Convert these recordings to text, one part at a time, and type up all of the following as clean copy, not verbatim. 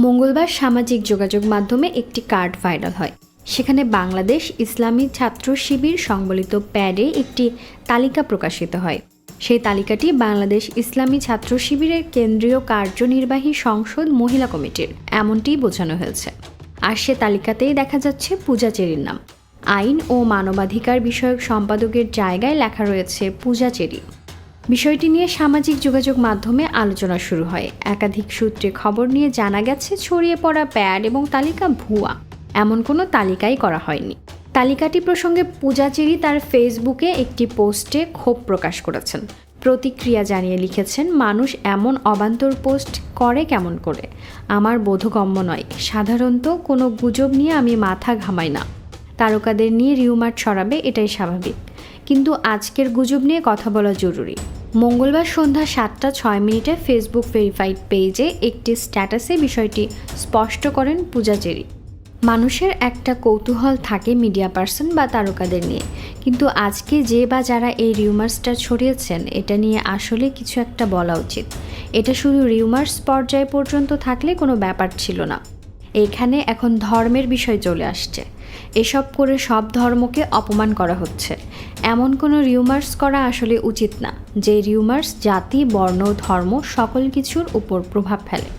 মঙ্গলবার সামাজিক যোগাযোগ মাধ্যমে একটি কার্ড ভাইরাল হয়। সেখানে বাংলাদেশ ইসলামী ছাত্র শিবির সংবলিত প্যাডে একটি তালিকা প্রকাশিত হয়। সেই তালিকাটি বাংলাদেশ ইসলামী ছাত্র শিবিরের কেন্দ্রীয় কার্যনির্বাহী সংসদ মহিলা কমিটির, এমনটিই বোঝানো হয়েছে। আর সে তালিকাতেই দেখা যাচ্ছে পূজা চেরির নাম। আইন ও মানবাধিকার বিষয়ক সম্পাদকের জায়গায় লেখা রয়েছে পূজা চেরি। বিষয়টি নিয়ে সামাজিক যোগাযোগ মাধ্যমে আলোচনা শুরু হয়। একাধিক সূত্রে খবর নিয়ে জানা গেছে, ছড়িয়ে পড়া প্যাড এবং তালিকা ভুয়া, এমন কোনো তালিকাই করা হয়নি। তালিকাটি প্রসঙ্গে পূজা চেরি তার ফেসবুকে একটি পোস্টে ক্ষোভ প্রকাশ করেছেন। প্রতিক্রিয়া জানিয়ে লিখেছেন, মানুষ এমন অবান্তর পোস্ট করে কেমন করে, আমার বোধগম্য নয়। সাধারণত কোনো গুজব নিয়ে আমি মাথা ঘামাই না। তারকাদের নিয়ে রিউমার ছড়াবে, এটাই স্বাভাবিক, কিন্তু আজকের গুজব নিয়ে কথা বলা জরুরি। মঙ্গলবার সন্ধ্যা 7টা 6 ফেসবুক ভেরিফাইড পেজে একটি স্ট্যাটাসে বিষয়টি স্পষ্ট করেন পূজা চেরি। মানুষের একটা কৌতূহল থাকে মিডিয়া পার্সন বা তারকাদের নিয়ে, কিন্তু আজকে যে বা যারা এই রিউমার্সটা ছড়িয়েছেন, এটা নিয়ে আসলে কিছু একটা বলা উচিত। এটা শুধু রিউমার্স পর্যায় পর্যন্ত থাকলে কোনো ব্যাপার ছিল না। এখানে এখন ধর্মের বিষয় চলে আসছে। এসব করে সব ধর্মকে অপমান করা হচ্ছে। এমন কোনো রিউমার্স করা আসলে উচিত না, যে রিউমার্স জাতি, বর্ণ, ধর্ম সকল কিছুর উপর প্রভাব ফেলে।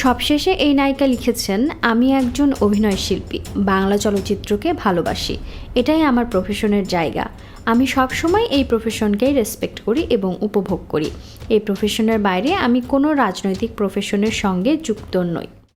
সবশেষে এই নায়িকা লিখেছেন, আমি একজন অভিনয় শিল্পী, বাংলা চলচ্চিত্রকে ভালোবাসি, এটাই আমার প্রফেশনের জায়গা। আমি সবসময় এই প্রফেশনকেই রেসপেক্ট করি এবং উপভোগ করি। এই প্রফেশনের বাইরে আমি কোনো রাজনৈতিক প্রফেশনের সঙ্গে যুক্ত নই।